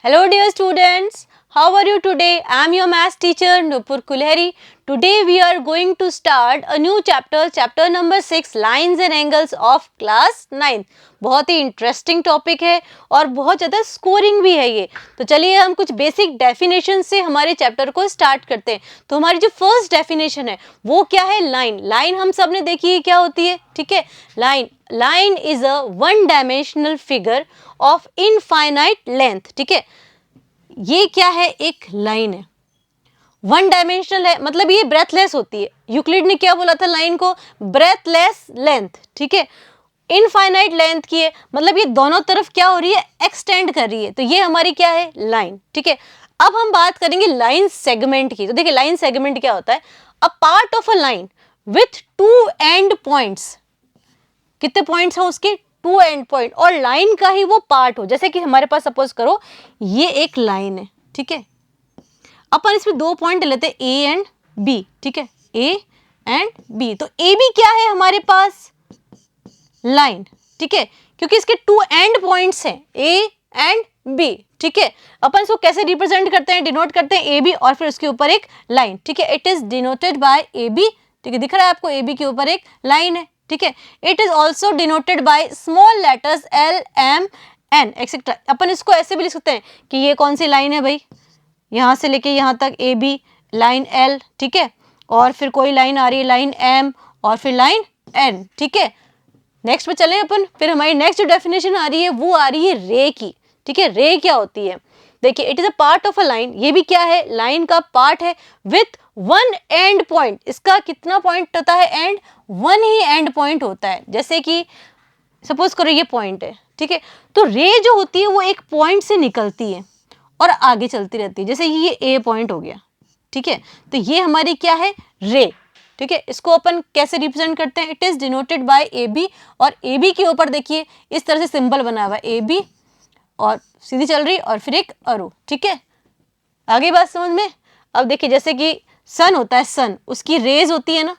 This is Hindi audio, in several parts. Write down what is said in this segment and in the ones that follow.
Hello dear students, how are you today? I am your math teacher Nupur Kulheri. Today we are going to start a new chapter number 6 lines and angles of class 9. बहुत ही इंटरेस्टिंग टॉपिक है और बहुत ज़्यादा स्कोरिंग भी है ये. तो चलिए हम कुछ बेसिक डेफिनेशन से हमारे चैप्टर को स्टार्ट करते हैं. तो हमारी जो फर्स्ट डेफिनेशन है वो क्या है? लाइन. लाइन हम सब ने देखी है क्या होती है, ठीक है. Line is a one dimensional figure of infinite length, ठीक है. ये क्या है? एक लाइन है, वन डायमेंशनल है, मतलब ये ब्रेथलेस होती है. यूक्लिड ने क्या बोला था लाइन को? ब्रेथलेस लेंथ, ठीक है. इनफाइनाइट लेंथ की है, मतलब ये दोनों तरफ क्या हो रही है? एक्सटेंड कर रही है. तो ये हमारी क्या है? लाइन, ठीक है. अब हम बात करेंगे लाइन सेगमेंट की. तो देखिए लाइन सेगमेंट क्या होता है? A part of a line with to and points. कितने पॉइंट्स हैं उसके? टू एंड पॉइंट, और लाइन का ही वो पार्ट हो. जैसे कि हमारे पास सपोज करो ये एक लाइन है, ठीक है. अपन इसमें दो पॉइंट लेते हैं ए एंड बी, ठीक है. A and B. तो ए बी क्या है हमारे पास? लाइन, ठीक है, क्योंकि इसके टू एंड पॉइंट्स हैं ए एंड बी, ठीक है. अपन इसको कैसे रिप्रेजेंट करते हैं, डिनोट करते हैं ए बी और फिर उसके ऊपर एक लाइन, ठीक है. It is denoted by A B, ठीक है. दिख रहा है आपको ए बी के ऊपर एक लाइन है, ठीक है. It is also denoted by small letters L M N etcetera. अपन इसको ऐसे भी लिख सकते हैं कि ये कौन सी लाइन है भाई, यहाँ से लेके यहाँ तक ए बी, लाइन एल, ठीक है. और फिर कोई लाइन आ रही है लाइन एम और फिर लाइन एन, ठीक है. नेक्स्ट पे चलें अपन. फिर हमारी नेक्स्ट जो डेफिनेशन आ रही है वो आ रही है रे की, ठीक है. रे क्या होती है? देखिए it is a part of a line. ये भी क्या है? लाइन का पार्ट है विथ वन एंड पॉइंट. इसका कितना पॉइंट होता है? And. One he and point होता है. जैसे कि सपोज करो ये पॉइंट है, ठीक है. तो रे जो होती है वो एक पॉइंट से निकलती है और आगे चलती रहती है. जैसे ये ए पॉइंट हो गया, ठीक है. तो ये हमारी क्या है? रे, ठीक है. इसको अपन कैसे रिप्रेजेंट करते हैं? It is denoted by A B, और ए बी के ऊपर देखिए इस तरह से सिंबल बना हुआ है ए बी और सीधी चल रही और फिर एक अरो, ठीक है. आगे बात समझ में? अब देखिए जैसे कि सन होता है, सन उसकी रेज होती है ना,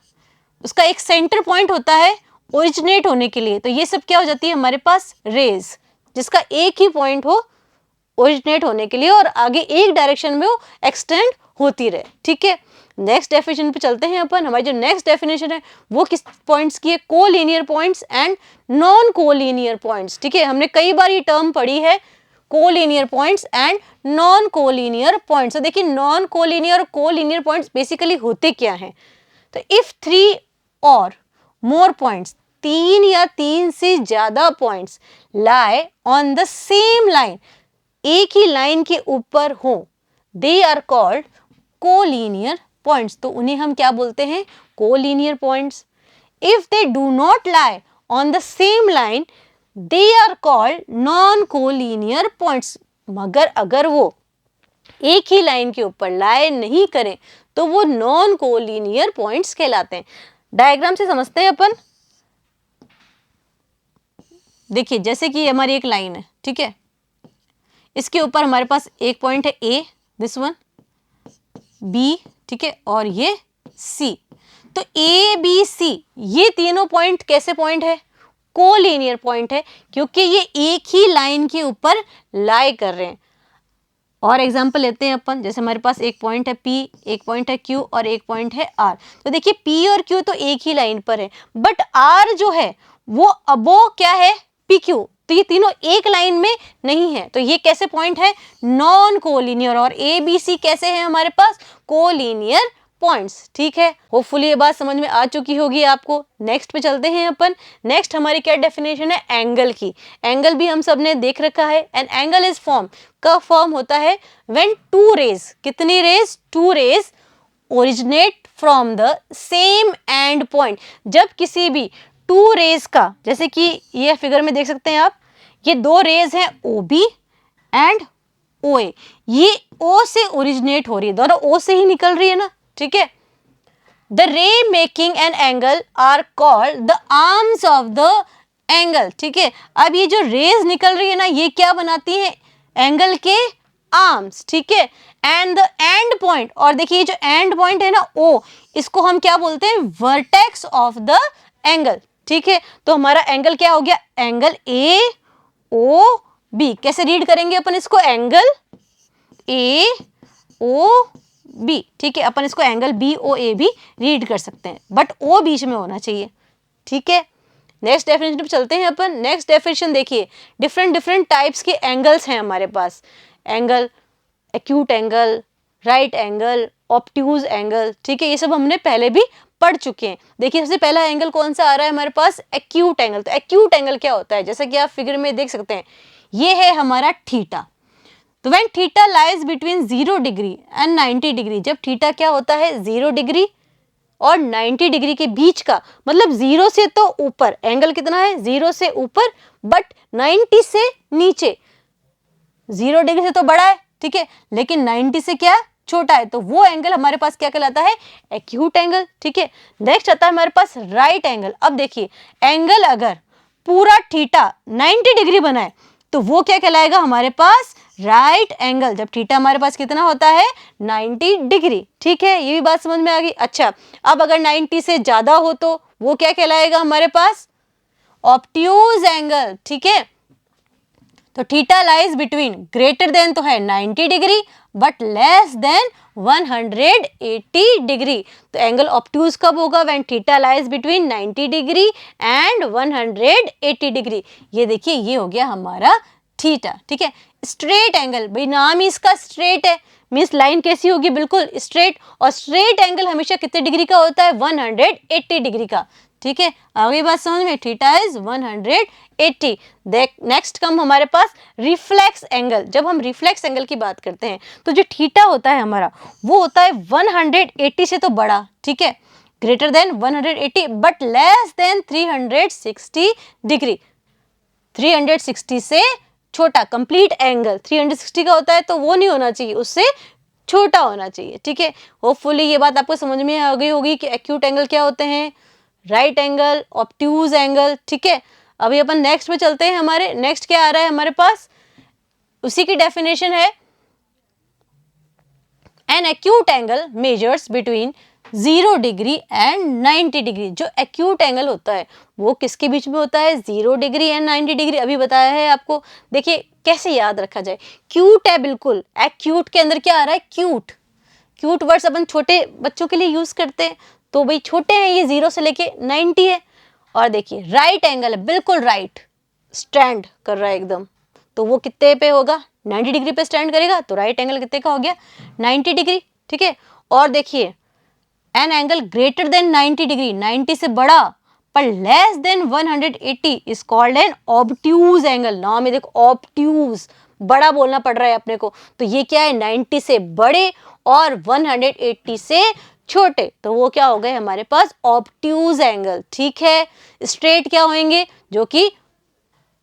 उसका एक सेंटर पॉइंट होता है ओरिजिनेट होने के लिए. तो ये सब क्या हो जाती है हमारे पास? रेज, जिसका एक ही पॉइंट हो ओरिजिनेट होने के लिए और आगे एक डायरेक्शन में वो एक्सटेंड होती रहे, ठीक है. नेक्स्ट डेफिनेशन पे चलते हैं अपन. हमारी जो नेक्स्ट डेफिनेशन है वो किस पॉइंट्स की है? Collinear points and non collinear points, ठीक है. हमने कई बार ये टर्म पढ़ी है, collinear points and non collinear points. तो देखिए नॉन कोलिनियर और कोलिनियर पॉइंट्स बेसिकली होते क्या हैं? तो इफ थ्री और मोर पॉइंट्स, तीन या तीन से ज्यादा points lie on the same line, एक ही लाइन के ऊपर हो, they are called collinear points. तो उन्हें हम क्या बोलते हैं? Collinear points. If they do not lie on the same line, they are called non collinear points. मगर अगर वो एक ही लाइन के ऊपर लाई नहीं करें तो वो नॉन कोलिनियर पॉइंट्स कहलाते हैं. डायग्राम से समझते हैं अपन. देखिए जैसे कि हमारी एक लाइन है, ठीक है. इसके ऊपर हमारे पास एक पॉइंट है ए, दिस वन, बी, ठीक है, और ये सी. तो ए बी सी ये तीनों पॉइंट कैसे पॉइंट है? कोलिनियर पॉइंट है, क्योंकि ये एक ही लाइन के ऊपर लाई कर रहे हैं. और एग्जांपल लेते हैं अपन. जैसे हमारे पास एक पॉइंट है P, एक पॉइंट है Q और एक पॉइंट है R. तो देखिए P और Q तो एक ही लाइन पर है, बट R जो है वो अबो क्या है? PQ. तो ये तीनों एक लाइन में नहीं है. तो ये कैसे पॉइंट है? Non collinear. और A B C कैसे है हमारे पास? कोलिनियर पॉइंट्स, ठीक है. होपफुली ये बात समझ में आ चुकी होगी आपको. नेक्स्ट पे चलते हैं अपन. नेक्स्ट हमारी क्या डेफिनेशन है? एंगल की. एंगल भी हम सब ने देख रखा है. एन एंगल इज फॉर्म, का फॉर्म होता है व्हेन टू रेज, कितनी rays? Two rays originate from the same end point. जब किसी भी टू रेज का, जैसे कि ये फिगर में देख सकते हैं आप, ये दो रेज हैं OB एंड OA. ये O से ओरिजिनेट हो रही है, दोनों O से ही निकल रही है ना, ठीक है. The ray making an angle are called the arms of the angle, ठीक है. अब ये जो रेज निकल रही है ना, ये क्या बनाती है? एंगल के आर्म्स, ठीक है. एंड द एंड पॉइंट, और देखिए जो एंड पॉइंट है ना O, इसको हम क्या बोलते हैं? वर्टेक्स ऑफ द एंगल, ठीक है. तो हमारा एंगल क्या हो गया? Angle AOB. कैसे रीड करेंगे अपन इसको? एंगल ए ओ बी, ठीक है, अपन इसको एंगल बी ओ ए भी रीड कर सकते हैं, बट ओ बीच में होना चाहिए, ठीक है। नेक्स्ट डेफिनेशन पे चलते हैं अपन। नेक्स्ट डेफिनेशन देखिए, डिफरेंट डिफरेंट टाइप्स के एंगल्स हैं हमारे पास। Angle, acute angle, right angle, obtuse angle, ठीक है, ये सब हमने पहले भी पढ़ चुके हैं। देखिए सबसे पहला एंगल कौन सा आ रहा है हमारे पास, एक्यूट एंगल। तो एक्यूट एंगल क्या होता है, जैसा कि आप फिगर में देख सकते हैं, ये है हमारा थीटा। तो when theta lies between 0 degree and 90 degree, जब थीटा क्या होता है 0 डिग्री और 90 डिग्री के बीच का, मतलब 0 से तो ऊपर, एंगल कितना है 0 से ऊपर बट 90 से नीचे। 0 डिग्री से तो बड़ा है, ठीक है, लेकिन 90 से क्या छोटा है, तो वो एंगल हमारे पास क्या कहलाता है, एक्यूट एंगल, ठीक है। नेक्स्ट आता है हमारे पास राइट एंगल। अब देखिए एंगल अगर पूरा थीटा 90 डिग्री बना है तो वो क्या कहलाएगा हमारे पास, राइट एंगल, जब थीटा हमारे पास कितना होता है 90 डिग्री, ठीक है, ये भी बात समझ में आ गई। अच्छा, अब अगर 90 से ज्यादा हो तो वो क्या कहलाएगा हमारे पास, ऑब्ट्यूज एंगल, ठीक है। तो theta lies between, greater than तो है 90 degree but less than 180 degree. तो एंगल ऑब्ट्यूज कब होगा, when theta lies between 90 degree and 180 degree. ये देखिए ये हो गया हमारा थीटा, ठीक है। स्ट्रेट एंगल, भाई नाम ही इसका स्ट्रेट है, मीन्स लाइन कैसी होगी, बिल्कुल स्ट्रेट, और स्ट्रेट एंगल हमेशा कितने डिग्री का होता है, 180 डिग्री का, ठीक है। आगे बात समझ में, थीटा इज 180। नेक्स्ट कम हमारे पास रिफ्लेक्स एंगल। जब हम रिफ्लेक्स एंगल की बात करते हैं तो जो थीटा होता है हमारा वो होता है 180 से तो बड़ा, ठीक है, greater than 180 but less than 360 degree, 360 से छोटा। कंप्लीट एंगल 360 का होता है तो वो नहीं होना चाहिए, उससे छोटा होना चाहिए, ठीक है। होपफुली ये बात आपको समझ में आ गई होगी कि एक्यूट एंगल क्या होते हैं, राइट एंगल, ऑब्ट्यूज एंगल, ठीक है। अभी अपन नेक्स्ट में चलते हैं। हमारे नेक्स्ट क्या आ रहा है हमारे पास, उसी की डेफिनेशन है, an acute angle measures between 0 degree and 90 degree. जो एक्यूट एंगल होता है वो किसके बीच में होता है, 0 डिग्री एंड 90 डिग्री। अभी बताया है आपको, देखिए कैसे याद रखा जाए, क्यूट है बिल्कुल, एक्यूट के अंदर क्या आ रहा है, क्यूट। क्यूट वर्ड्स अपन छोटे बच्चों के लिए यूज करते हैं, तो भाई छोटे हैं ये, 0 से लेके 90 है। और देखिए राइट एंगल है, बिल्कुल राइट, स्टैंड कर रहा है एकदम, तो वो कितने पे होगा, 90 डिग्री पे स्टैंड करेगा, तो राइट एंगल कितने का हो गया, 90 डिग्री, ठीक है। और देखिए an angle greater than 90 degree, 90 से बड़ा पर less than 180 is called an obtuse angle. नाम में देखो ऑब्ट्यूज, बड़ा बोलना पड़ रहा है अपने को, तो ये क्या है 90 से बड़े और 180 से छोटे, तो वो क्या हो गए हमारे पास, ऑब्ट्यूज एंगल, ठीक है। स्ट्रेट क्या होंगे, जो कि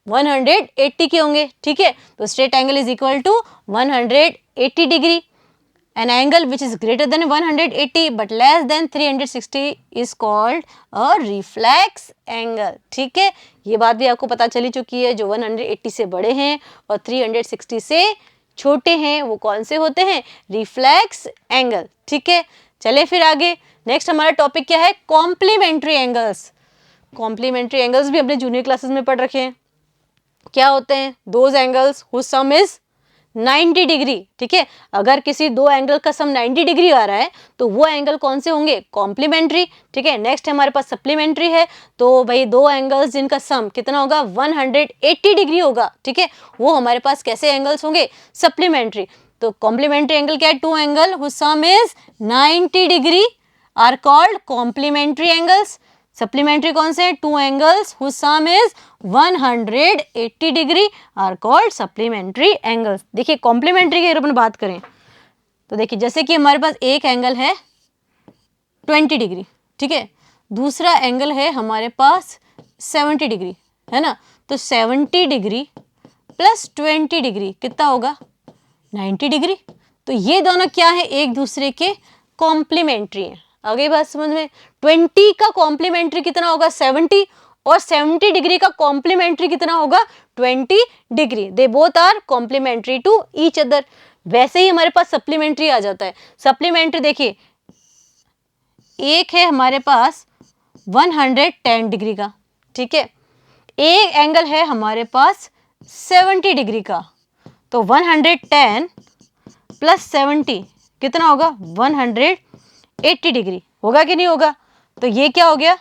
180 के होंगे, ठीक है। तो straight angle is equal to 180 degree. An angle which is greater than 180 but less than 360 is called a reflex angle, ठीक है। ये बात भी आपको पता चली चुकी है, जो 180 से बड़े हैं और 360 से छोटे हैं वो कौन से होते हैं, रिफ्लेक्स एंगल, ठीक है। चले फिर आगे, नेक्स्ट हमारा टॉपिक क्या है, कॉम्प्लीमेंट्री एंगल्स। कॉम्प्लीमेंट्री एंगल्स भी अपने जूनियर क्लासेस में पढ़ रखे हैं। क्या होते हैं, those angles whose sum is 90 degree, ठीक है। अगर किसी दो एंगल का सम 90 डिग्री आ रहा है तो वो एंगल कौन से होंगे, कॉम्प्लीमेंट्री, ठीक है। नेक्स्ट हमारे पास सप्लीमेंट्री है, तो भाई दो एंगल्स जिनका सम कितना होगा, 180 डिग्री होगा, ठीक है, वो हमारे पास कैसे एंगल्स होंगे, सप्लीमेंट्री। तो कॉम्प्लीमेंट्री एंगल क्या है, two angle whose sum is 90 degree are called complementary angles. Supplementary कौन से, two angles whose sum is 180 degree are called supplementary angles. देखिए कॉम्प्लीमेंट्री की अगर अपन बात करें तो देखिए जैसे कि हमारे पास एक एंगल है 20 डिग्री, ठीक है, दूसरा एंगल है हमारे पास 70 डिग्री, है ना। तो 70 डिग्री प्लस 20 डिग्री कितना होगा, 90 डिग्री। तो ये दोनों क्या है, एक दूसरे के कॉम्प्लीमेंट्री हैं। आगे बात समझ में, 20 का कॉम्प्लीमेंट्री कितना होगा, 70, और 70 डिग्री का कॉम्प्लीमेंट्री कितना होगा, 20 degree. They both are complementary to each other. वैसे ही हमारे पास सप्लीमेंट्री आ जाता है। सप्लीमेंट्री देखिए, एक है हमारे पास 110 डिग्री का, ठीक है, एक एंगल है हमारे पास 70 डिग्री का, तो 110 प्लस 70 कितना होगा 180 डिग्री, होगा कि नहीं होगा? तो ये क्या हो गया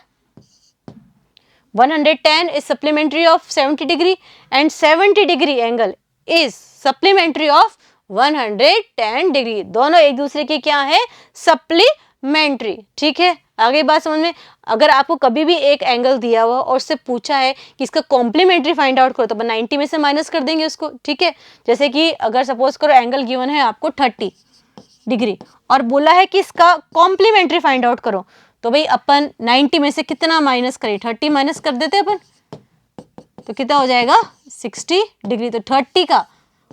110 is supplementary of 70 degree and 70 degree angle is supplementary of 110 degree. दोनों एक दूसरे के क्या है सप्लीमेंट्री. ठीक है, आगे बात समझ में. अगर आपको कभी भी एक एंगल दिया हुआ और उससे पूछा है कि इसका कॉम्प्लीमेंट्री फाइंड आउट करो तो अपन 90 में से माइनस कर देंगे उसको. ठीक है, जैसे कि अगर सपोज करो एंगल गिवन है आपको 30 डिग्री और बोला है कि इसका कॉम्प्लीमेंट्री फाइंड आउट करो, तो भाई अपन 90 में से कितना माइनस करें 30 माइनस कर देते अपन, तो कितना हो जाएगा 60 डिग्री. तो 30 का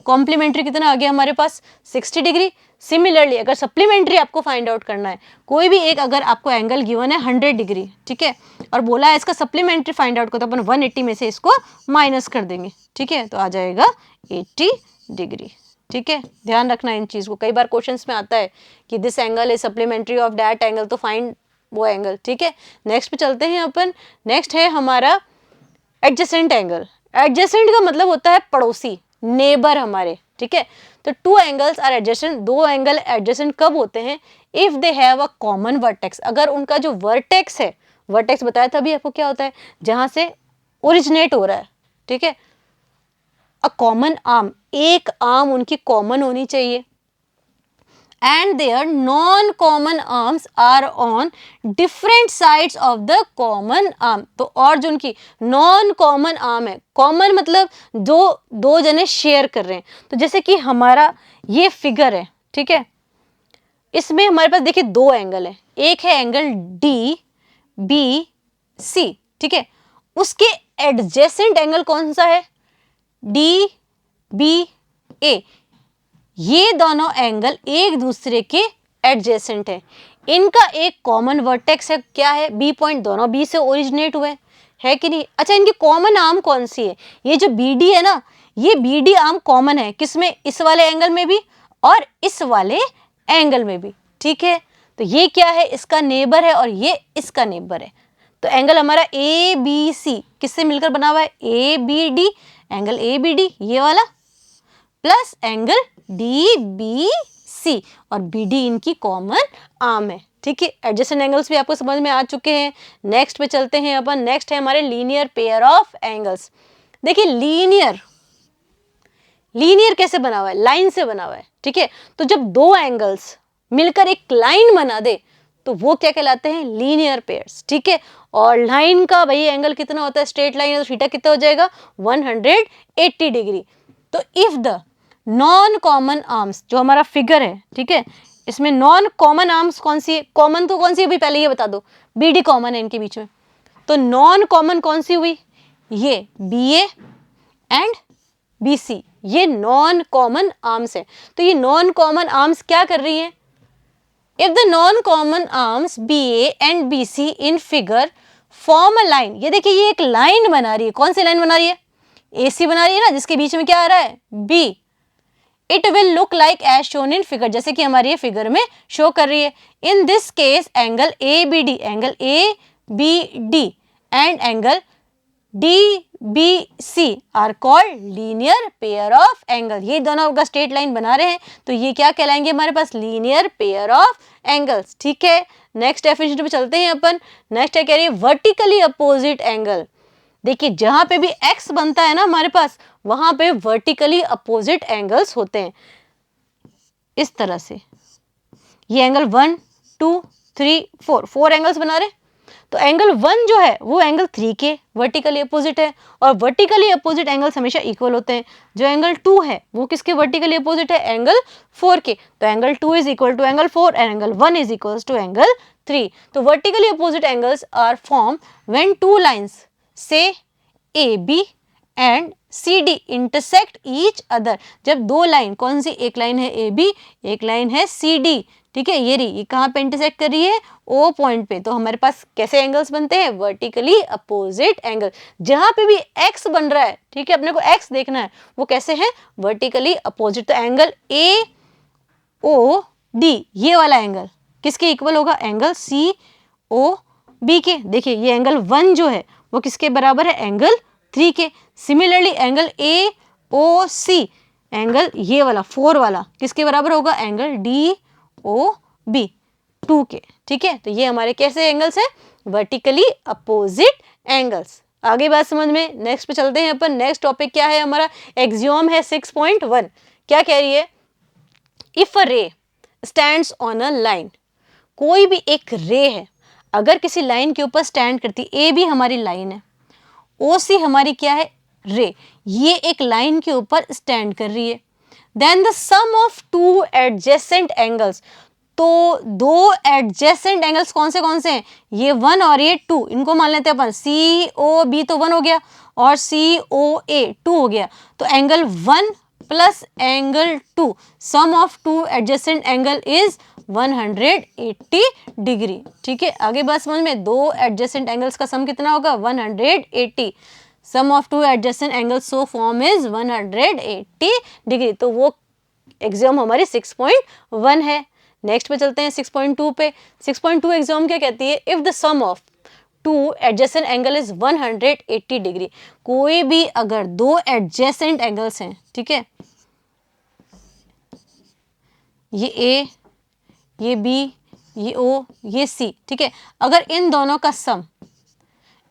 कॉम्प्लीमेंट्री कितना आ गया हमारे पास 60 डिग्री. सिमिलरली अगर सप्लीमेंट्री आपको फाइंड आउट करना है, कोई भी एक अगर आपको एंगल गिवन है 100 डिग्री, ठीक है, और बोला है इसका सप्लीमेंट्री फाइंड आउट करो, तो अपन 180 में से इसको माइनस कर देंगे. ठीक है, तो आ जाएगा 80 डिग्री. ठीक है, ध्यान रखना इन चीज को, कई बार क्वेश्चंस में आता है कि this angle is supplementary of that angle, तो फाइंड वो एंगल. ठीक है, नेक्स्ट पे चलते हैं अपन. नेक्स्ट है हमारा एडजेसेंट एंगल. एडजेसेंट का मतलब होता है पड़ोसी, नेबर हमारे. ठीक है, तो टू एंगल्स आर एडजेसेंट. दो एंगल एडजेसेंट कब होते हैं? If they have a common vertex. अगर उनका जो वर्टेक्स है, वर्टेक्स बताया था अभी आपको क्या होता है, जहां से ओरिजिनेट हो रहा है. ठीक है, अ कॉमन आर्म, एक आर्म उनकी कॉमन होनी चाहिए. And their non-common arms are on different sides of the common arm. तो और जो उनकी non-common arm है, common मतलब दो जने शेयर कर रहे हैं. तो जैसे कि हमारा ये फिगर है, ठीक है, इसमें हमारे पास देखिए दो एंगल है. एक है एंगल डी बी सी. ठीक है, उसके एडजेसेंट एंगल कौन सा है? डी बी ए. ये दोनों एंगल एक दूसरे के एडजेसेंट है. इनका एक कॉमन वर्टेक्स है, क्या है? B point. दोनों बी से ओरिजिनेट हुए है कि नहीं? अच्छा, इनकी कॉमन आर्म कौन सी है? ये जो बी डी है ना, ये बी डी आर्म कॉमन है किसमें? इस वाले एंगल में भी और इस वाले एंगल में भी. ठीक है, तो ये क्या है? इसका नेबर है और ये इसका नेबर है. तो एंगल हमारा ए बी सी किससे मिलकर बना हुआ है? A B D. Angle A B D ये वाला plus angle D B C, और बी डी इनकी कॉमन आर्म है. ठीक है, एडजेसेंट एंगल्स भी आपको समझ में आ चुके हैं. नेक्स्ट पे चलते हैं अपन. नेक्स्ट है हमारे लीनियर पेयर ऑफ एंगल्स. देखिए लीनियर कैसे बना हुआ है? लाइन से बना हुआ है. ठीक है, तो जब दो एंगल्स मिलकर एक लाइन बना दे तो वो क्या कहलाते हैं? Linear pairs. ठीक है, और लाइन का भाई एंगल कितना होता है? स्ट्रेट लाइन है तो थीटा कितना हो जाएगा 180 डिग्री. तो if the non common arms, जो हमारा फिगर है, ठीक है, इसमें नॉन कॉमन आर्म्स कौन सी है? कॉमन तो कौन सी है भाई पहले ये बता दो. बी डी कॉमन है इनके बीच में, तो नॉन कॉमन कौन सी हुई? ये B A and B C, ये नॉन कॉमन आर्म्स है. तो ये नॉन कॉमन आर्म्स क्या कर रही है? If the non common arms B A and B C in figure form a line. ये देखिए ये एक लाइन बना रही है. कौन सी लाइन बना रही है? ए सी बना रही है ना, जिसके बीच में क्या आ रहा है? B. It will look like as shown in figure, जैसे कि हमारी ये फिगर में शो कर रही है. In this case angle A B D, angle A B D and angle D B C are called linear pair of angle. ये दोनों का स्ट्रेट लाइन बना रहे हैं, तो ये क्या कहलाएंगे हमारे पास? Linear pair of angles. ठीक है, नेक्स्ट डेफिनेशन पे चलते हैं अपन. नेक्स्ट है कह रही है वर्टिकली अपोजिट एंगल. देखिए जहां पे भी x बनता है ना हमारे पास, वहां पे वर्टिकली अपोजिट एंगल्स होते हैं. इस तरह से ये एंगल 1 2 3 4 एंगल्स बना रहे. तो एंगल 1 जो है वो एंगल 3 के वर्टिकली अपोजिट है, और वर्टिकली अपोजिट एंगल्स हमेशा इक्वल होते हैं. जो एंगल 2 है वो किसके वर्टिकली अपोजिट है? एंगल 4 के. तो angle 2 is equal to angle 4 and angle 1 is equal to angle 3. तो vertically opposite angles are form when two lines से AB and CD intersect each other. जब दो लाइन, कौन सी? एक लाइन है AB, एक लाइन है CD. ठीक है, ये रही, ये कहाँ पे इंटरसेक्ट कर रही है? O पॉइंट पे. तो हमारे पास कैसे एंगल्स बनते हैं? Vertically opposite angle. जहां पे भी x बन रहा है, ठीक है, अपने को x देखना है, वो कैसे है? Vertically opposite. तो एंगल AOD ये वाला एंगल किसके इक्वल होगा? एंगल COB के. देखिए ये एंगल 1 जो है वो किसके बराबर है? एंगल 3 के. सिमिलरली एंगल AOC एंगल ये वाला 4 वाला किसके बराबर होगा, एंगल डी ओ बी 2 के। ठीक है, तो ये हमारे कैसे एंगल्स हैं, वर्टिकली अपोजिट एंगल्स। आगे बात समझ में, नेक्स्ट पे चलते हैं अपन। नेक्स्ट टॉपिक क्या है हमारा, एक्सियोम है 6.1। क्या कह रही है, इफ अ रे स्टैंड्स ऑन अ लाइन, कोई भी एक रे है अगर किसी लाइन के ऊपर स्टैंड करती, ए भी हमारी लाइन है, ओ सी हमारी क्या है, रे, ये एक लाइन के ऊपर स्टैंड कर रही है, then the sum of two adjacent angles, तो दो एडजेसेंट एंगल्स कौन से हैं, ये 1 और ये 2, इनको मान लेते हैं अपन, सी ओ बी तो 1 हो गया और सी ओ ए 2 हो गया, तो angle 1 plus angle 2, sum of two adjacent angle is 180 degree. ठीक है, आगे बात समझ में, दो एडजेसेंट एंगल्स का सम कितना होगा, 180, sum of two adjacent angles so form is 180 degree, तो वो एक्सियोम हमारी 6.1 है। नेक्स्ट पे चलते हैं 6.2 पे। 6.2 एक्सियोम क्या कहती है, if the sum of two adjacent angle is 180 degree, कोई भी अगर दो एडजेसेंट एंगल्स हैं, ठीक है, ये ए, ये बी, ये ओ, ये सी, ठीक है, अगर इन दोनों का sum,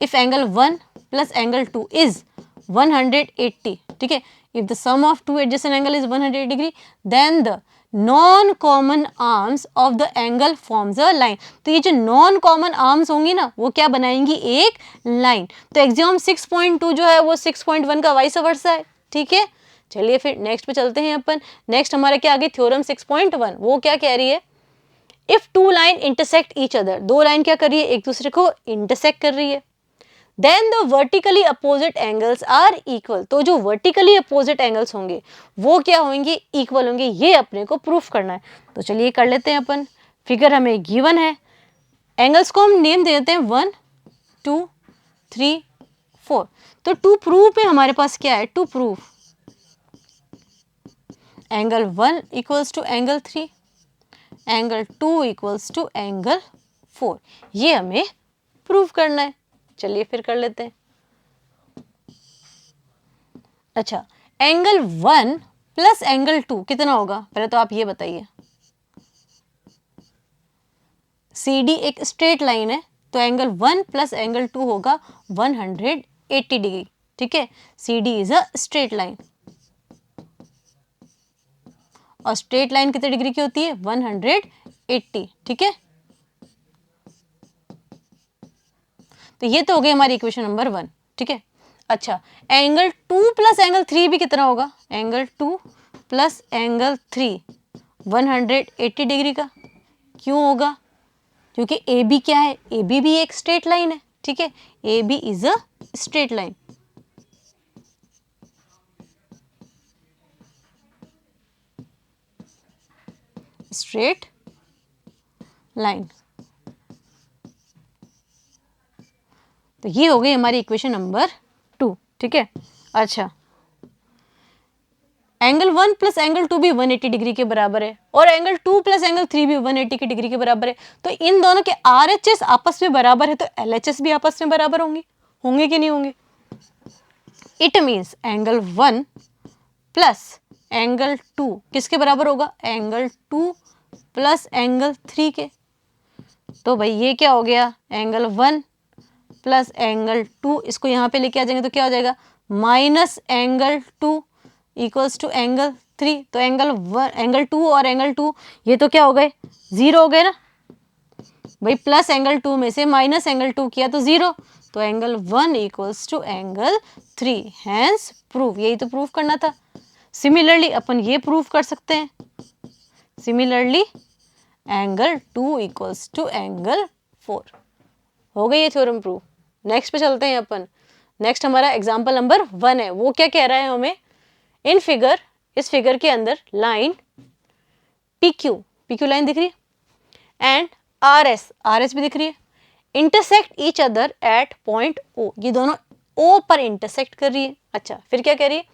if angle 1 plus angle 2 is 180, ठीक है, if the sum of two adjacent angle is 180 degree, then the non common arms of the angle forms a line, तो ये जो नॉन कॉमन आर्म्स होंगी ना, वो क्या बनाएंगी, एक लाइन। तो एक्सियोम 6.2 जो है वो 6.1 का वाइस वर्सा है। ठीक है, चलिए फिर नेक्स्ट पे चलते हैं अपन। नेक्स्ट हमारा क्या आगे, थ्योरम 6.1, वो क्या कह रही है, if two line intersect each other, दो लाइन क्या कर रही है, एक दूसरे को इंटरसेक्ट कर रही है, then the vertically opposite angles are equal, तो जो वर्टिकली अपोजिट एंगल्स होंगे वो क्या होंगे, इक्वल होंगे, ये अपने को प्रूफ करना है। तो चलिए कर लेते हैं अपन। फिगर हमें गिवन है, एंगल्स को हम नेम दे देते हैं 1 2 3 4। तो टू प्रूफ में हमारे पास क्या है, to proof angle 1 equals to angle 3, angle 2 equals to angle 4, ये हमें प्रूफ करना है। चलिए फिर कर लेते हैं। अच्छा, एंगल 1 प्लस एंगल 2 कितना होगा, पहले तो आप ये बताइए। सी डी एक स्ट्रेट लाइन है, तो एंगल 1 प्लस एंगल 2 होगा 180 डिग्री। ठीक है, C D is a straight line, और स्ट्रेट लाइन कितने डिग्री की होती है, 180। ठीक है, तो ये तो हो गई हमारी इक्वेशन नंबर 1। ठीक है, अच्छा, एंगल 2 प्लस एंगल 3 भी कितना होगा, एंगल 2 प्लस एंगल 3 180 डिग्री का। क्यों होगा, क्योंकि ए बी क्या है, ए बी भी एक स्ट्रेट लाइन है। ठीक है, A B is a straight line. Straight line, तो ये हो गई हमारी इक्वेशन नंबर 2। ठीक है, अच्छा, एंगल 1 प्लस एंगल 2 भी 180 डिग्री के बराबर है, और एंगल 2 प्लस एंगल 3 भी 180 की डिग्री के बराबर है। तो इन दोनों के RHS आपस में बराबर है, तो LHS भी आपस में बराबर होंगे कि नहीं होंगे। It means angle 1 plus angle 2 किसके बराबर होगा, एंगल 2 प्लस एंगल 3 के। तो भाई ये क्या हो गया, एंगल 1 प्लस एंगल 2, इसको यहाँ पे लेके आ जाएंगे तो क्या हो जाएगा, minus angle 2 equals to angle 3। तो एंगल 2 और एंगल 2 ये तो क्या हो गए, 0 हो गए ना भाई, प्लस एंगल 2 में से माइनस एंगल 2 किया तो 0, तो angle 1 equals to angle 3, hence proof, यही तो प्रूफ करना था। सिमिलरली अपन ये प्रूफ कर सकते हैं, similarly angle 2 equals to angle 4, हो गई ये थ्योरम प्रूफ। नेक्स्ट पे चलते हैं अपन। नेक्स्ट हमारा एग्जांपल नंबर 1 है, वो क्या कह रहा है हमें, इन फिगर, इस फिगर के अंदर लाइन PQ लाइन दिख रही है, एंड RS भी दिख रही है, intersect each other at point O, ये दोनों O पर इंटरसेक्ट कर रही है। अच्छा, फिर क्या कह रही है,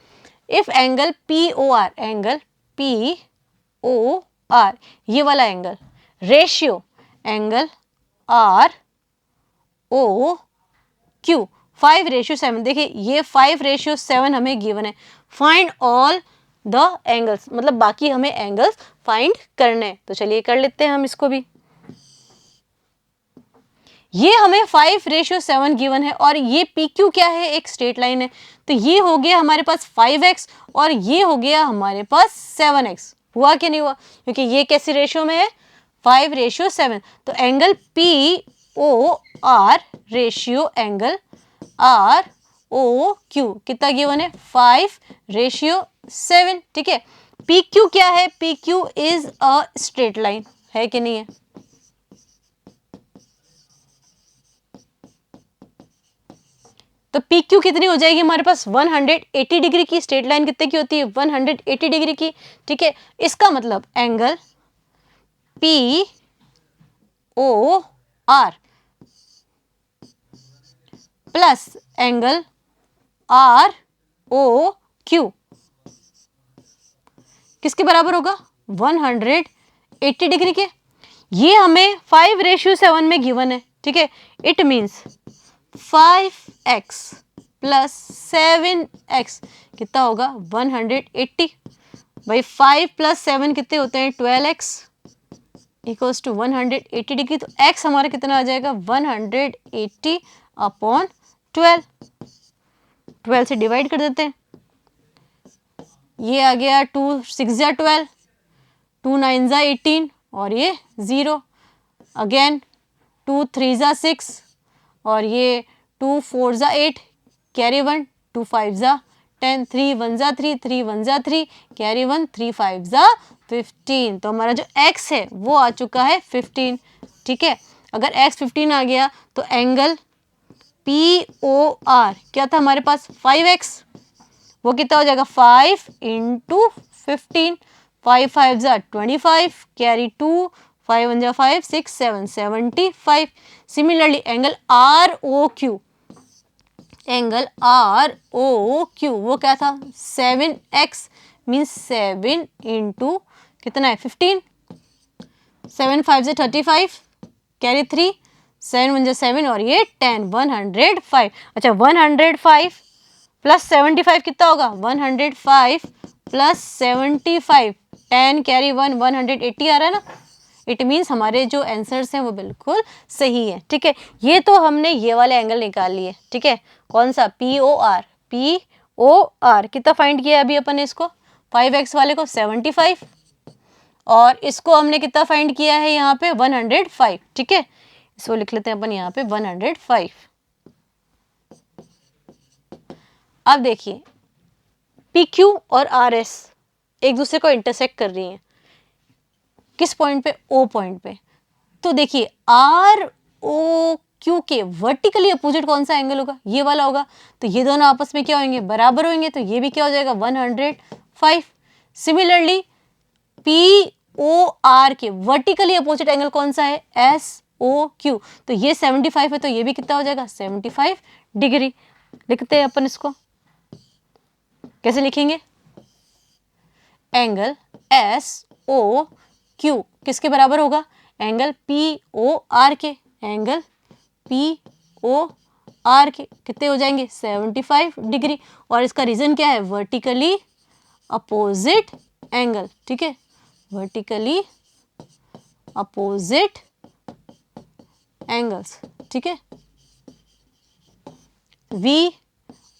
if angle POR, angle POR ये वाला एंगल, रेशियो एंगल ROQ 5:7, देखिए ये 5:7 हमें गिवन है। फाइंड ऑल द एंगल्स, मतलब बाकी हमें एंगल्स फाइंड करने हैं। तो चलिए कर लेते हैं हम इसको भी। ये हमें 5:7 गिवन है और ये पी क्यू क्या है, एक स्ट्रेट लाइन है। तो ये हो गया हमारे पास 5x और ये हो गया हमारे पास 7x। हुआ कि नहीं हुआ, क्योंकि ये कैसी रेशियो में है, 5:7। तो angle P O R ratio angle R O Q कितना गिवन है, 5:7। ठीक है, पी क्यू क्या है, P Q is a straight line, है कि नहीं है। तो पी क्यू कितनी हो जाएगी हमारे पास, 180 डिग्री की। स्ट्रेट लाइन कितने की होती है, 180 डिग्री की। ठीक है, इसका मतलब angle P O R plus angle R O Q किसके बराबर होगा, 180 डिग्री के। ये हमें 5:7 में गिवन है। ठीक है, it means 5x plus 7x कितना होगा, 180। भाई 5 प्लस 7 कितने होते हैं, 12x इक्वल्स टू 180 डिग्री। तो x हमारा कितना आ जाएगा, 180 अपॉन 12। 12 से डिवाइड कर देते हैं, ये आ गया 2 6 जा 12, 2 9 जा 18 और ये 0। अगेन 2 3 जा 6 और ये 2 4 जा 8 कैरी 1, 2 5 जा 10, 3 1 जा 3, 3 1 जा 3 कैरी 1, 3 5 जा 15। तो हमारा जो x है वो आ चुका है 15। ठीक है, अगर x 15 आ गया तो एंगल पी ओ आर क्या था हमारे पास, 5x, वो कितना हो जाएगा, 5 इंटू 15, 5 5 जा 25 कैरी 2, 5 1 जा 5 6 7 75। Similarly angle R O Q, angle R O Q वो क्या था, 7x मीन्स 7 इंटू कितना है 15, 7 5 जा 35 कैरी 3, 7 1 जा 7 और ये 10, 105। अच्छा 105 प्लस 75 कितना होगा, 105 प्लस 75, 10 कैरी 1, 180 आ रहा है ना। इट मीन्स हमारे जो आंसर्स हैं वो बिल्कुल सही है। ठीक है, ये तो हमने ये वाले एंगल निकाल लिए। ठीक है, कौन सा, P O R, P O R कितना फाइंड किया अभी अपन ने, इसको 5x वाले को 75 और इसको हमने कितना फाइंड किया है यहाँ पे 105। ठीक है, इसको लिख लेते हैं अपन यहाँ पे 105। अब देखिए पी क्यू और आर एस एक दूसरे को इंटरसेक्ट कर रही हैं, किस पॉइंट पे, ओ पॉइंट पे। तो देखिए आर ओ क्यू के वर्टिकली अपोजिट कौन सा एंगल होगा, ये वाला होगा। तो ये दोनों आपस में क्या होंगे, बराबर होंगे। तो ये भी क्या हो जाएगा 105। सिमिलरली पी ओ आर के वर्टिकली अपोजिट एंगल कौन सा है, एस ओ क्यू। तो ये 75 है तो ये भी कितना हो जाएगा 75 डिग्री। लिखते हैं अपन इसको, कैसे लिखेंगे, एंगल एस ओ क्यू किसके बराबर होगा, एंगल पी ओ आर के, एंगल पी ओ आर के कितने हो जाएंगे 75 डिग्री। और इसका रीजन क्या है, वर्टिकली अपोजिट एंगल। ठीक है, वर्टिकली अपोजिट एंगल्स। ठीक है, वी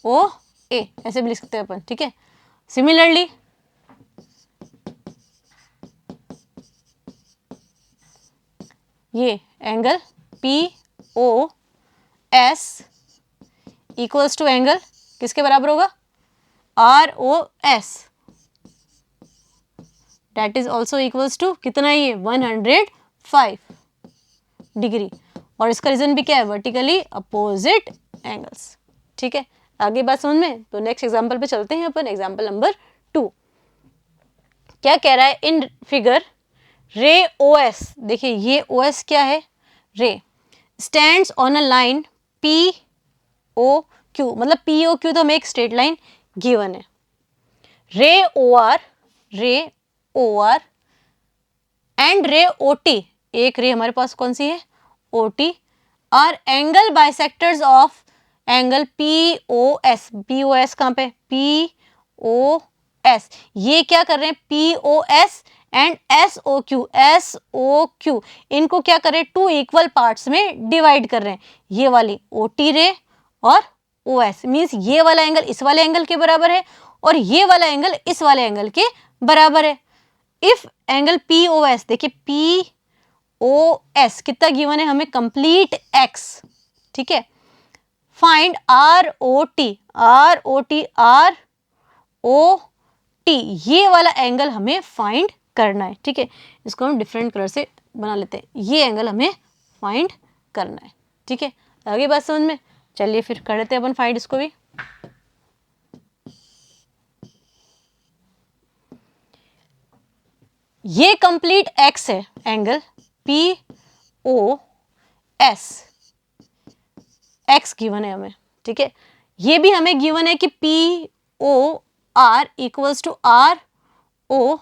ओ ए ऐसे भी लिख सकते हैं अपन। ठीक है, सिमिलरली ये angle P O S equals to angle किसके बराबर होगा, R O S, that is also equals to कितना, ये 105 डिग्री। और इसका रीजन भी क्या है, वर्टिकली अपोजिट एंगल्स। ठीक है, आगे बात समझ में। तो नेक्स्ट एग्जांपल पे चलते हैं अपन, एग्जांपल नंबर 2। क्या कह रहा है, इन फिगर रे ओ एस, देखिए ये ओ एस क्या है, ray stands on a line P O Q, मतलब पी ओ क्यू तो हमें एक स्ट्रेट लाइन गिवन है। रे ओ आर एंड रे ओ टी, एक रे हमारे पास कौन सी है, O T, are angle bisectors of angle P O S. P O S कहाँ पे, पी ओ एस, ये क्या कर रहे हैं, P O S and S O Q, इनको क्या कर रहे हैं, टू इक्वल पार्ट्स में डिवाइड कर रहे हैं। ये वाली ओ टी रे और ओ एस, मीन्स ये वाला एंगल इस वाले एंगल के बराबर है और ये वाला एंगल इस वाले एंगल के बराबर है। If angle P O S, देखिए पी ओ एस कितना गिवन है हमें, कंप्लीट एक्स, ठीक है। Find R O T, R O T, R O T, ये वाला एंगल हमें फाइंड करना है, ठीक है। इसको हम डिफरेंट कलर से बना लेते हैं, ये एंगल हमें फाइंड करना है, ठीक है। आगे बात समझ में, चलिए फिर कर लेते हैं अपन फाइंड इसको भी। ये कंप्लीट एक्स है angle P O S, x given है हमें, ठीक है। ये भी हमें गिवन है कि P O R equals to R O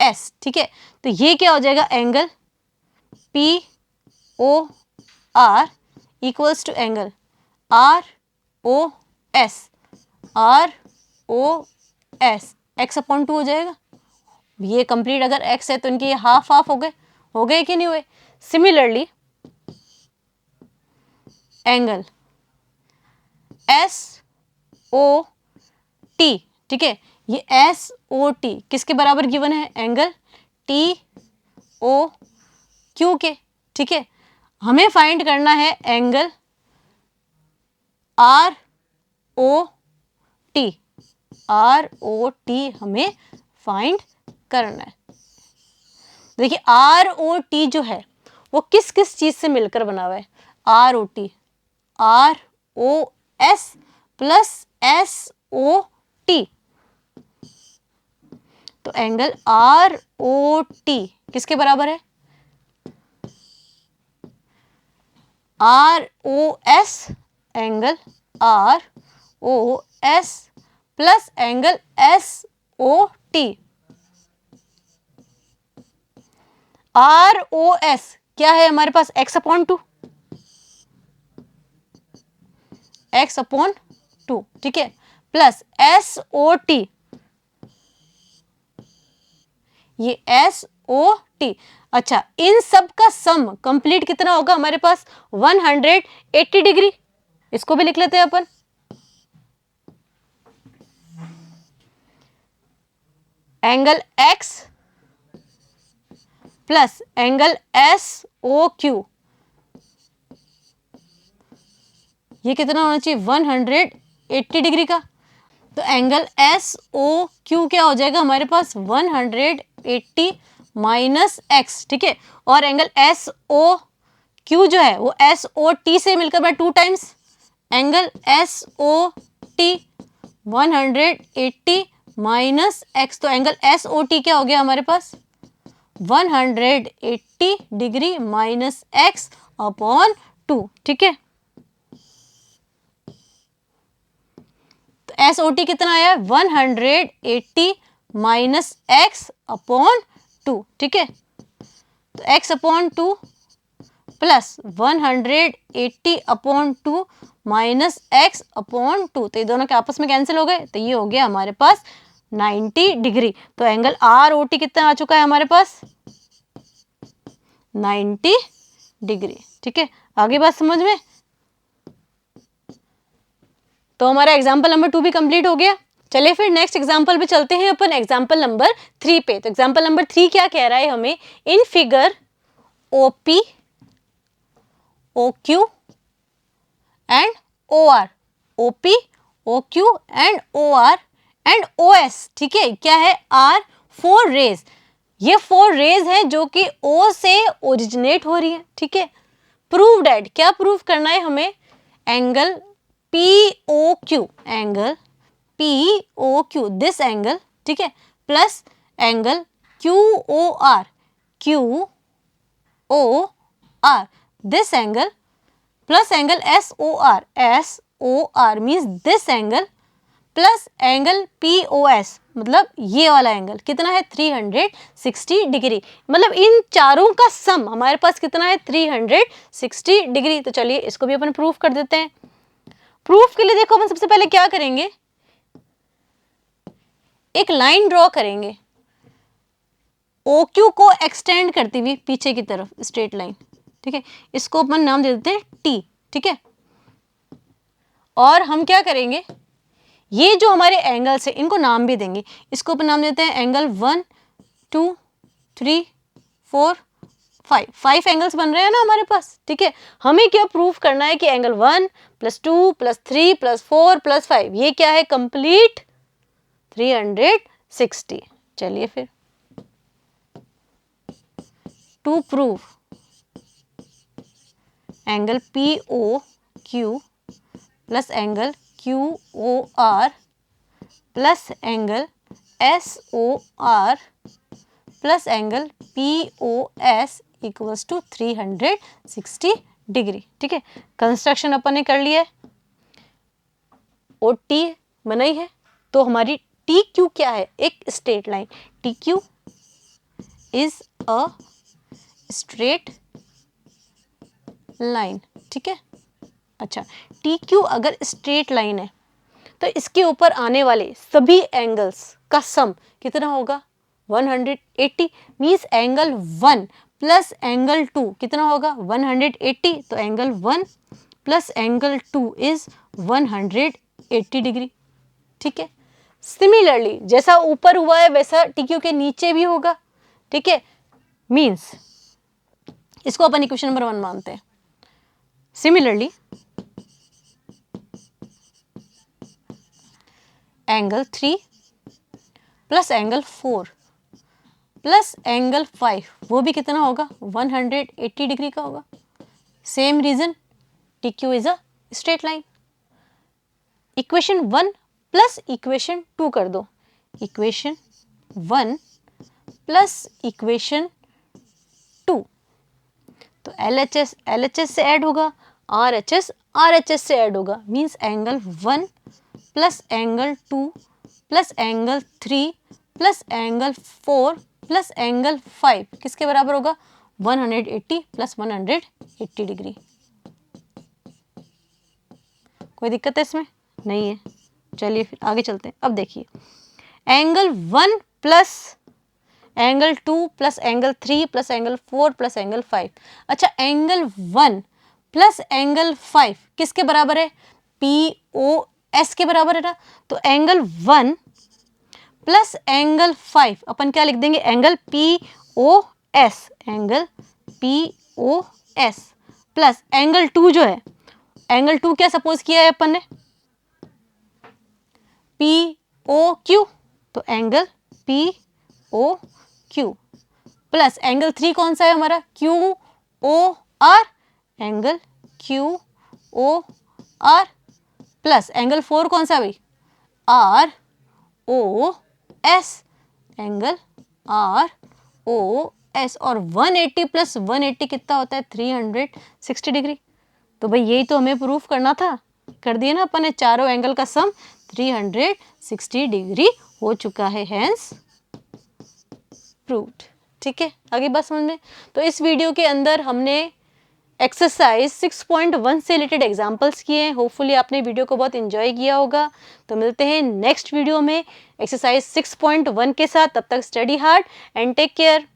S, ठीक है। तो ये क्या हो जाएगा, angle P O R equals to angle R O S, R O S, x upon 2 हो जाएगा। ये कंप्लीट अगर एक्स है तो इनके ये हाफ हाफ हो गए कि नहीं हुए। Similarly angle S O T, ठीक है, ये एस ओ टी किसके बराबर गिवन है, एंगल टी ओ क्यू के, ठीक है। हमें फाइंड करना है angle R O T, R O T हमें फाइंड करना है। देखिए आर ओ टी जो है वो किस किस चीज से मिलकर बना हुआ है, R O T, R O S plus S O T, तो एंगल आर ओ टी किसके बराबर है, R O S, angle R O S plus angle S O T. R O S क्या है हमारे पास, एक्स अपॉन 2, एक्स अपॉन 2, ठीक है, प्लस एस ओ टी, ये एस ओ टी। अच्छा, इन सब का सम कंप्लीट कितना होगा हमारे पास, 180 डिग्री। इसको भी लिख लेते हैं अपन, angle X plus angle S O Q, ये कितना होना चाहिए, 180 डिग्री का। तो एंगल एस ओ क्यू क्या हो जाएगा हमारे पास, 180 माइनस एक्स, ठीक है। और एंगल एस ओ क्यू जो है वो एस ओ टी से मिलकर मैं 2 times, angle S O T 180 minus x, तो एंगल एस ओ टी क्या हो गया हमारे पास, 180 डिग्री माइनस एक्स अपॉन 2, ठीक है। तो एस ओ टी कितना आया, 180 माइनस एक्स अपॉन 2, ठीक है। तो x upon 2 plus 180 upon 2 minus x upon 2, तो ये दोनों के आपस में कैंसिल हो गए, तो ये हो गया हमारे पास 90 डिग्री। तो एंगल आर ओ टी कितना आ चुका है हमारे पास, 90 डिग्री, ठीक है। आगे बात समझ में, तो हमारा एग्जाम्पल नंबर 2 भी कंप्लीट हो गया। चलिए फिर नेक्स्ट एग्जाम्पल पे चलते हैं अपन, एग्जाम्पल नंबर 3 पे। तो एग्जाम्पल नंबर 3 क्या कह रहा है हमें, in figure OP O Q and O R, OP O Q and O R and O S, ठीक है, क्या है, आर 4 रेज, ये 4 रेज हैं जो कि ओ से ओरिजिनेट हो रही है, ठीक है। प्रूव डैट, क्या प्रूव करना है हमें, angle P O Q, angle P O Q, this angle, ठीक है, plus angle Q O R, Q O R, this angle, plus angle S O R means this angle, plus angle P O S मतलब ये वाला एंगल कितना है, 360 डिग्री, मतलब इन चारों का सम हमारे पास कितना है, 360 डिग्री। तो चलिए इसको भी अपन प्रूफ कर देते हैं। प्रूफ के लिए देखो अपन सबसे पहले क्या करेंगे, एक लाइन ड्रॉ करेंगे OQ को एक्सटेंड करती हुई पीछे की तरफ, स्ट्रेट लाइन, ठीक है। इसको अपन नाम दे देते हैं T, ठीक है। और हम क्या करेंगे, ये जो हमारे एंगल्स है इनको नाम भी देंगे। इसको अपन नाम देते हैं एंगल 1 2 3 4 5, 5 एंगल्स बन रहे हैं ना हमारे पास, ठीक है। हमें क्या प्रूफ करना है कि एंगल 1 + 2 + 3 + 4 + 5 ये क्या है, कंप्लीट 360। चलिए फिर, to prove angle POQ plus angle QOR plus angle SOR plus angle POS equals to 360 degree, ठीक है। कंस्ट्रक्शन अपन ने कर लिया है, OT बनाई है, तो हमारी TQ क्या है, एक straight line. TQ is a straight line, ठीक है। अच्छा, TQ अगर स्ट्रेट लाइन है तो इसके ऊपर आने वाले सभी एंगल्स का सम कितना होगा, 180। मीन्स एंगल 1 प्लस एंगल 2 कितना होगा, 180। तो angle 1 plus angle 2 is 180 degree, ठीक है। सिमिलरली जैसा ऊपर हुआ है वैसा TQ के नीचे भी होगा, ठीक है। मीन्स इसको अपन इक्वेशन नंबर 1 मानते हैं। Similarly angle 3 plus angle 4 plus angle 5 वो भी कितना होगा, 180 डिग्री का होगा। Same reason, TQ is a straight line. Equation 1 plus equation 2 कर दो, इक्वेशन 1 प्लस इक्वेशन 2, तो LHS LHS से ऐड होगा, RHS RHS से ऐड होगा। Means angle 1 plus angle 2 plus angle 3 plus angle 4 plus angle 5 किसके बराबर होगा, 180 प्लस 180 डिग्री। कोई दिक्कत है इसमें, नहीं है। चलिए फिर आगे चलते हैं। अब देखिए, angle 1 plus angle 2 plus angle 3 plus angle 4 plus angle 5। अच्छा, एंगल 1 प्लस एंगल 5 किसके बराबर है, POS के बराबर है ना। तो एंगल 1 प्लस एंगल 5 अपन क्या लिख देंगे, angle POS, angle POS plus angle 2 जो है, एंगल 2 क्या सपोज किया है अपन ने, POQ, तो एंगल POQ प्लस एंगल 3 कौन सा है हमारा, QOR, angle QOR plus angle 4 कौन सा भाई, ROS, एंगल ROS। और 180 प्लस 180 कितना होता है, 360 डिग्री। तो भाई यही तो हमें प्रूफ करना था, कर दिया ना अपन ने, चारों एंगल का सम 360 डिग्री हो चुका है, हेंस प्रूव्ड, ठीक है। आगे बात समझ में। तो इस वीडियो के अंदर हमने एक्सरसाइज 6.1 से रिलेटेड एग्जाम्पल्स किए हैं। होपफुली आपने वीडियो को बहुत एंजॉय किया होगा। तो मिलते हैं नेक्स्ट वीडियो में एक्सरसाइज 6.1 के साथ। तब तक study hard and take care.